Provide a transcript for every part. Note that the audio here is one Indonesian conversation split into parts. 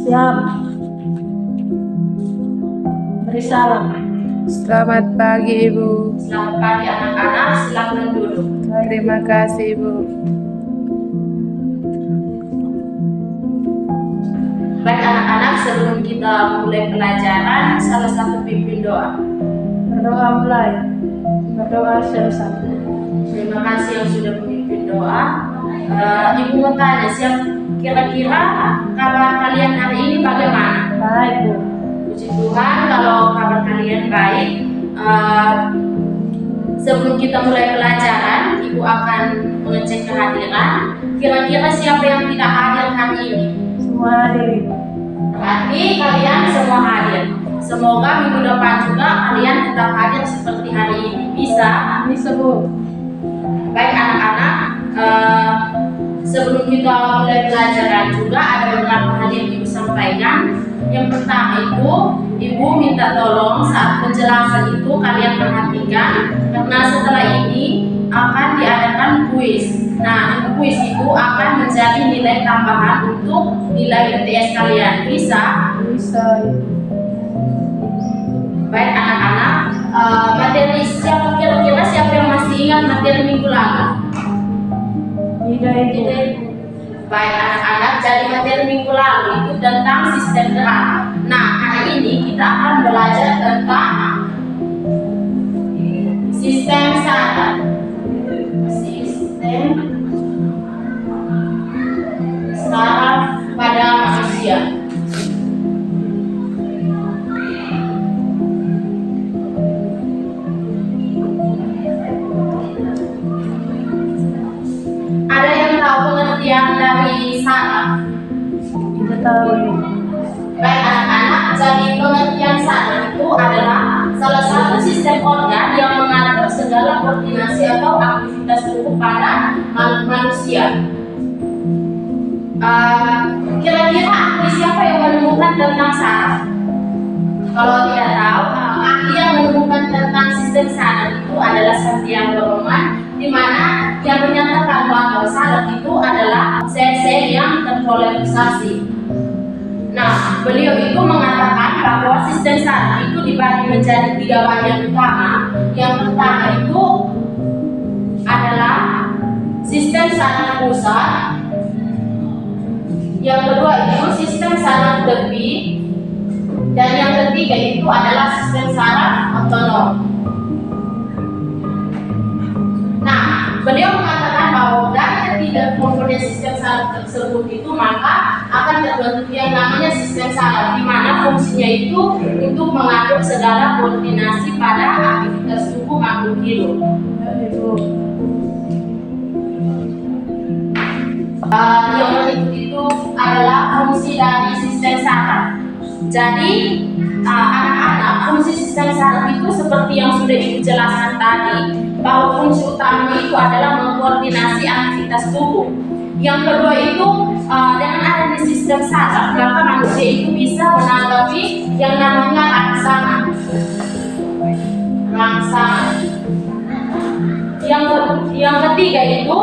Siap. Beri salam. Selamat pagi Ibu. Selamat pagi anak-anak, silakan duduk. Terima kasih Ibu. Baik anak-anak, sebelum kita mulai pelajaran, salah satu pimpin doa. Berdoa mulai. Berdoa selesai. Terima kasih yang sudah memimpin doa. Ibu mau tanya, kira-kira kabar kalian hari ini bagaimana? Baik, Bu. Puji Tuhan kalau kabar kalian baik. Sebelum kita mulai pelajaran, Ibu akan mengecek kehadiran. Kira-kira siapa yang tidak hadir hari ini? Semua hadir, Ibu. Berarti kalian semua hadir. Semoga minggu depan juga kalian tetap hadir seperti hari ini. Bisa? Bisa, Bu. Baik anak-anak, sebelum kita mulai pelajaran juga ada beberapa hal yang Ibu sampaikan. Yang pertama itu, Ibu minta tolong saat penjelasan itu kalian perhatikan, karena setelah ini akan diadakan kuis. Nah, kuis itu akan menjadi nilai tambahan untuk nilai UTS kalian. Bisa? Bisa, Ibu. Baik anak-anak, materi kira-kira siapa yang masih ingat materi minggu lalu? Tidak, Ibu. Baik anak-anak, jadi materi minggu lalu itu tentang sistem gerak. Nah, hari ini kita akan belajar tentang sistem saraf. Sistem saraf pada manusia. Ada yang tahu pengertian dari saraf? Tidak tahu, Ibu. Baik anak-anak, jadi pengertian saraf itu adalah salah satu sistem organ yang mengatur segala koordinasi atau aktivitas tubuh pada manusia. Kira-kira ahli siapa yang menemukan tentang saraf? Kalau tidak tahu, ahli yang menemukan tentang sistem saraf itu adalah Santiago Roman, di mana yang menyatakan bahwa saraf itu adalah sel-sel yang terpolarisasi. Nah, beliau itu mengatakan bahwa sistem saraf itu dibagi menjadi 3 bagian utama. Yang pertama itu adalah sistem saraf pusat. Yang kedua itu sistem saraf tepi. Dan yang ketiga itu adalah sistem saraf otonom. Nah, beliau mengatakan bahwa dari ketiga komponen sistem saraf tersebut itu maka akan terbentuk yang namanya sistem saraf, di mana fungsinya itu untuk mengatur segala koordinasi pada aktivitas tubuh makhluk hidup. Ibu. Yang berikut itu adalah fungsi dari sistem saraf. Jadi anak-anak, fungsi sistem saraf itu seperti yang sudah Ibu jelaskan tadi, bahwa fungsi utamanya itu adalah mengkoordinasi aktivitas tubuh. Yang kedua itu dengan adanya sistem saraf maka manusia itu bisa menanggapi yang namanya rangsangan. Yang ketiga itu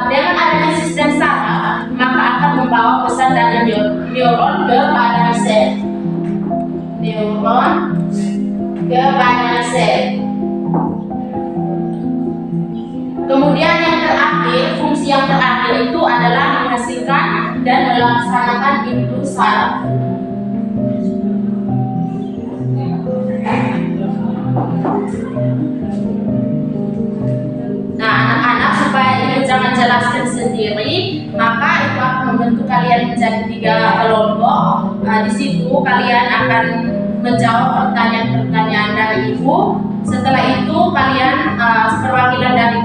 dengan adanya sistem saraf maka akan membawa pesan dari neuron ke badan sel. Neuron ke badan sel. Kemudian yang terakhir, fungsi yang terakhir itu adalah menghasilkan dan melaksanakan impuls saraf. Nah, anak-anak, supaya Ibu jangan jelaskan sendiri, maka Ibu akan membentuk kalian menjadi 3 kelompok. Di situ kalian akan menjawab pertanyaan-pertanyaan dari Ibu. Setelah itu kalian perwakilan dari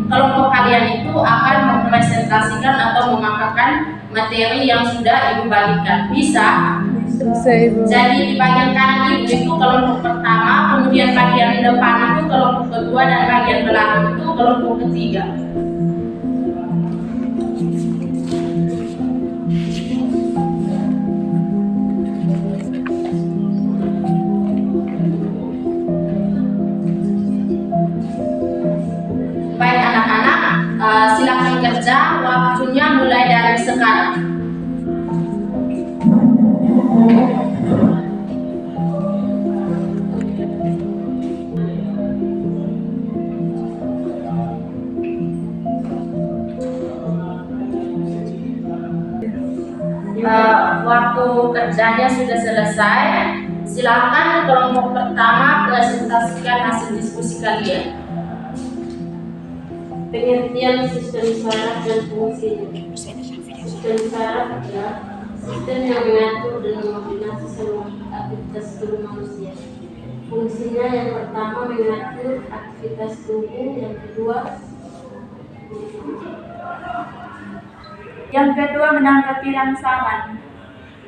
kelompok kalian itu akan mempresentasikan atau memaparkan materi yang sudah Ibu bagikan. Bisa? Bisa Ibu. Jadi di bagian kanan Ibu itu kelompok pertama, kemudian bagian depan itu kelompok kedua, dan bagian belakang itu kelompok ketiga. Baik anak-anak, silakan kerja, waktunya mulai dari sekarang. waktu kerjanya sudah selesai. Silakan kelompok pertama presentasikan hasil diskusi kalian. Pengertian sistem saraf dan fungsinya. Sistem saraf adalah sistem yang mengatur dan mengkoordinasi seluruh aktivitas tubuh manusia. Fungsinya yang pertama mengatur aktivitas tubuh, Yang kedua menanggapi rangsangan.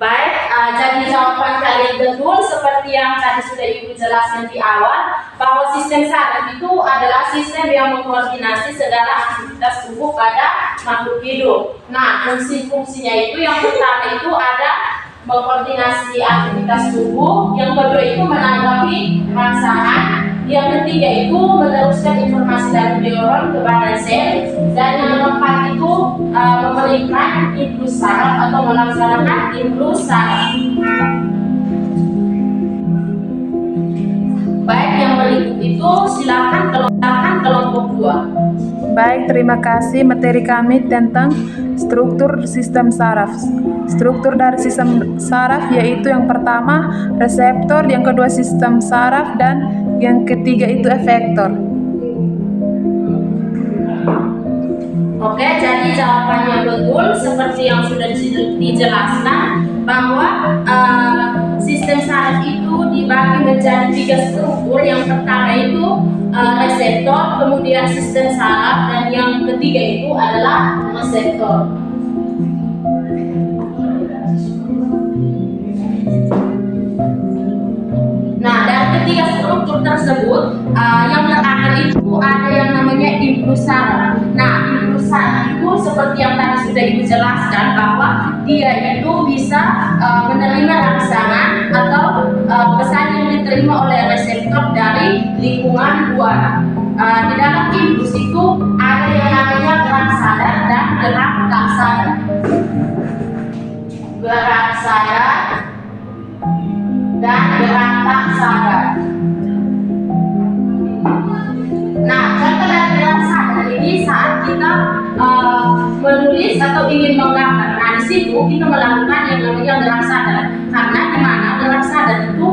baik, jadi jawaban kalian betul seperti yang tadi sudah Ibu jelaskan di awal, bahwa sistem saraf itu adalah sistem yang mengkoordinasi segala aktivitas tubuh pada makhluk hidup. Nah, fungsi-fungsinya itu yang pertama itu ada mengkoordinasi aktivitas tubuh, yang kedua itu menanggapi rangsangan, yang ketiga itu meneruskan informasi dari neuron ke badan sel, dan yang keempat itu memberikan impuls saraf atau melaksanakan impuls saraf. Baik, yang berikut itu silakan kelompok 2. Baik, terima kasih. Materi kami tentang struktur sistem saraf. Struktur dari sistem saraf yaitu yang pertama reseptor, yang kedua sistem saraf, dan yang ketiga itu efektor. Oke, jadi jawabannya betul seperti yang sudah dijelaskan, bahwa sistem saraf itu dibagi menjadi 3 struktur. Yang pertama itu reseptor, kemudian sistem saraf, dan yang ketiga itu adalah reseptor. Nah, dari ketiga struktur tersebut, yang terakhir itu ada yang namanya impuls saraf. Nah, impuls saraf itu seperti yang tadi sudah Ibu jelaskan, bahwa dia itu bisa menerima rangsangan atau pesan yang diterima oleh reseptor dari lingkungan luar. Di dalam impuls itu ada yang namanya gerak sadar dan gerak tak sadar. Gerak sadar dan gerak tak sadar. Nah, contoh dari gerak sadar ini saat kita menulis atau ingin menggambar. Nah, di situ kita melakukan yang namanya gerak sadar. Karena di mana gerak sadar itu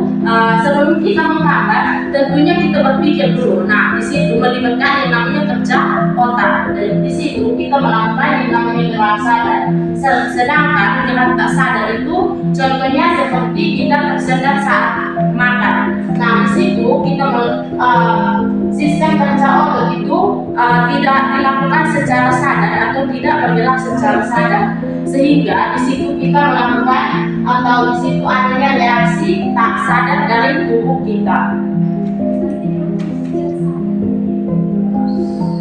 sebelum kita menggambar, tentunya kita berpikir dulu. Nah, di situ melibatkan yang namanya kerja otak. Dan di situ kita melakukan yang namanya gerak sadar. Sedangkan gerak tak sadar itu contohnya seperti kita tersendat saat makan. Nah, di situ kita sistem kerja otak itu tidak dilakukan secara sadar atau tidak bergerak secara sadar, sehingga di situ kita melakukan atau di situ adanya reaksi tak sadar dari tubuh kita.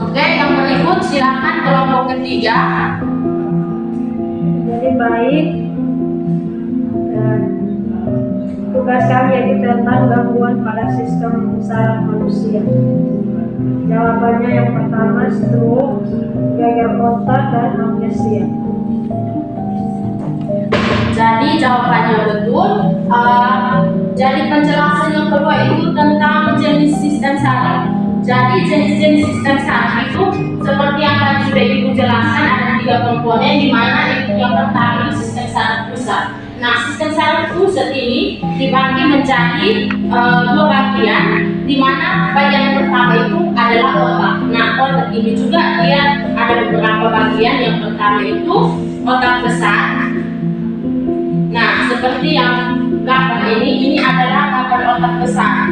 Oke, yang berikut silakan kelompok ketiga. Jadi baik, dan tugas kami yaitu tentang gangguan pada sistem saraf manusia. Jawabannya yang pertama stroke, gagal otak, dan amnesia. Jadi jawabannya betul. Jadi penjelasan yang kedua itu tentang jenis sistem saraf. Jadi jenis-jenis sistem saraf itu seperti yang tadi sudah Ibu jelaskan, ada 3 komponen, di mana yang pertama itu sistem saraf pusat. Nah, sistem saraf pusat ini dibagi menjadi 2 bagian, di mana bagian yang pertama itu adalah otak. Nah, otak ini juga dia ada beberapa bagian. Yang pertama itu otak besar. Nah, seperti yang gambar ini adalah gambar otak besar.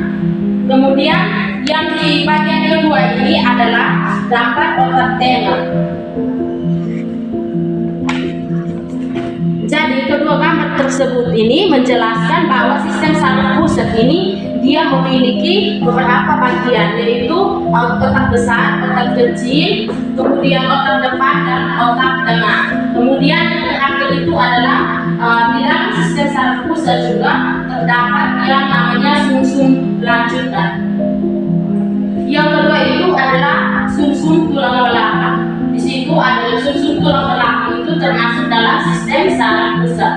Kemudian yang di bagian kedua ini adalah gambar otak tengah. Jadi kedua gambar tersebut ini menjelaskan bahwa sistem saraf pusat ini dia memiliki beberapa bagian, yaitu otak besar, otak kecil, kemudian otak depan, dan otak tengah. Kemudian yang terakhir itu adalah di dalam sistem saraf pusat juga terdapat yang namanya sumsum lanjutan. Yang kedua itu adalah sumsum tulang belakang. Di situ ada sumsum tulang belakang itu termasuk dalam sistem saraf pusat.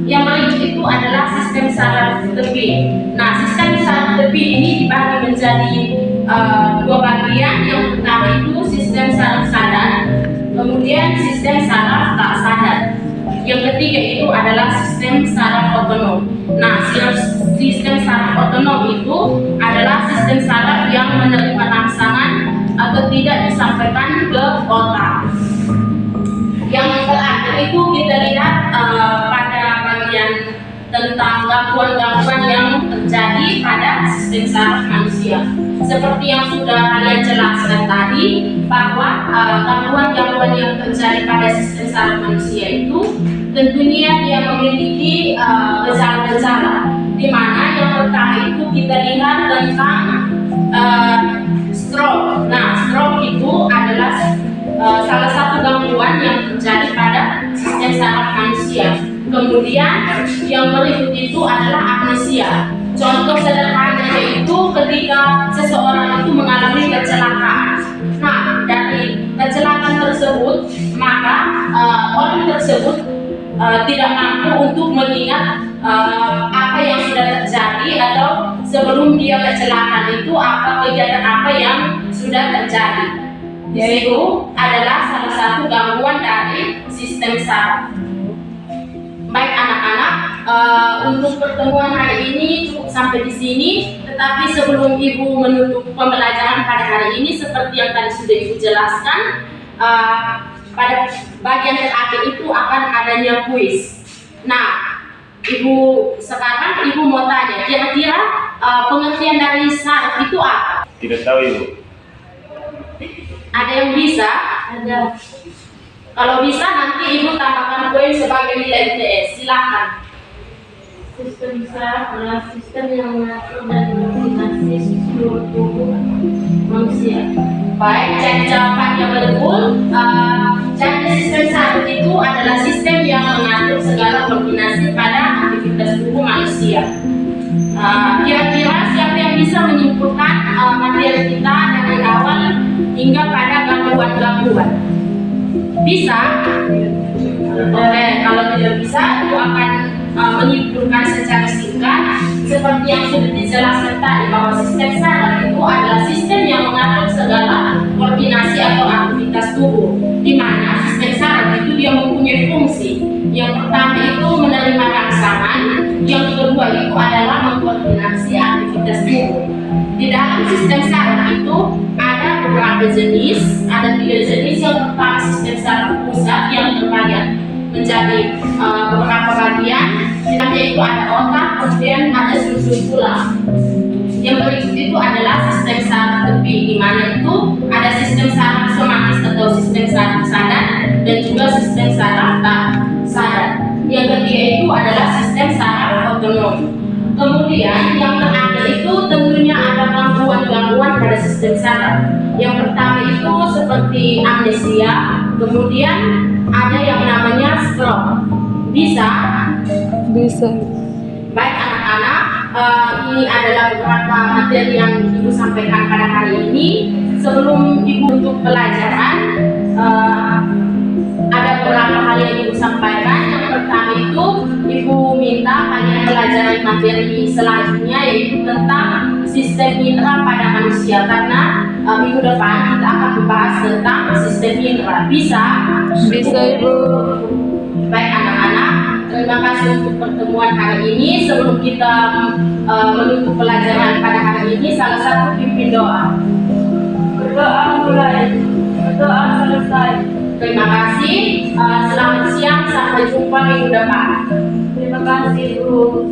Yang berikut itu adalah sistem saraf tepi. Nah, sistem saraf tepi ini dibagi menjadi 2 bagian. Yang pertama itu sistem saraf sadar, kemudian sistem saraf tak sadar. Yang ketiga itu adalah sistem saraf otonom. Nah, sistem saraf otonom itu adalah sistem saraf yang menerima rangsangan atau tidak disampaikan ke otak. Yang terakhir itu kita lihat pada bagian tentang gangguan-gangguan yang terjadi pada sistem saraf manusia. Seperti yang sudah kalian jelaskan tadi, bahwa gangguan-gangguan yang terjadi pada sistem saraf manusia itu tentunya dia memiliki gejala-gejala, di mana yang pertama itu kita lihat tentang stroke. Nah, stroke itu adalah salah satu gangguan yang terjadi pada sistem saraf manusia. Kemudian yang berikut itu adalah amnesia. Contoh sederhananya itu ketika seseorang itu mengalami kecelakaan. Nah, dari kecelakaan tersebut maka orang tersebut tidak mampu untuk mengingat apa yang sudah terjadi, atau sebelum dia kecelakaan itu apa kegiatan apa yang sudah terjadi. Yaitu adalah salah satu gangguan dari sistem saraf. Baik anak-anak, untuk pertemuan hari ini cukup sampai di sini. Tetapi sebelum Ibu menutup pembelajaran pada hari ini, seperti yang tadi sudah Ibu jelaskan, pada bagian terakhir itu akan adanya kuis. Nah, sekarang Ibu mau tanya, kira-kira pengertian dari saraf itu apa? Tidak tahu Ibu. Ada yang bisa? Ada. Kalau bisa nanti Ibu tambahkan poin sebagai nilai ITS. Silakan. Sistem saraf adalah sistem yang mengatur dan mengkoordinasi seluruh tubuh manusia. Baik, jadi jawabannya betul. Jadi sistem saraf itu adalah sistem yang mengatur segala koordinasi pada aktivitas tubuh manusia. Kira-kira siapa yang bisa menyimpulkan materi kita dari awal hingga pada gangguan-gangguan? Bisa? Oke, kalau tidak bisa, itu akan menyimpulkan secara singkat seperti yang sudah dijelaskan tadi, bahwa sistem saraf itu adalah sistem yang mengatur segala koordinasi atau aktivitas tubuh, di mana sistem saraf itu dia mempunyai fungsi. Yang pertama itu menerima rangsangan, yang kedua itu adalah mengkoordinasi aktivitas tubuh. Di dalam sistem saraf itu ada beberapa jenis, ada 3 jenis. Yang pertama sistem saraf pusat yang terbagi menjadi beberapa bagian, yaitu ada otak, kemudian ada susun tulang. Yang berikut itu adalah sistem saraf tepi, di mana itu ada sistem saraf somatis atau sistem saraf sadar, dan juga sistem saraf tak sadar. Yang ketiga itu adalah sistem saraf otonom. Kemudian yang terakhir itu tentunya ada gangguan-gangguan pada sistem saraf. Yang pertama itu seperti amnesia, kemudian ada yang namanya stroke. Bisa? Bisa. Baik anak-anak, ini adalah beberapa materi yang Ibu sampaikan pada hari ini. Sebelum Ibu untuk pelajaran, ada beberapa hal yang Ibu sampaikan. Yang pertama itu Ibu minta kalian pelajari materi selanjutnya, yaitu tentang sistem indera pada manusia, karena minggu depan kita akan membahas tentang sistem indera. Bisa? Bisa Ibu. Baik anak-anak, terima kasih untuk pertemuan hari ini. Sebelum kita menutup pelajaran pada hari ini, salah satu pimpin doa. Berdoa mulai, berdoa selesai. Terima kasih. Selamat siang, sampai jumpa minggu depan. Terima kasih, Bu.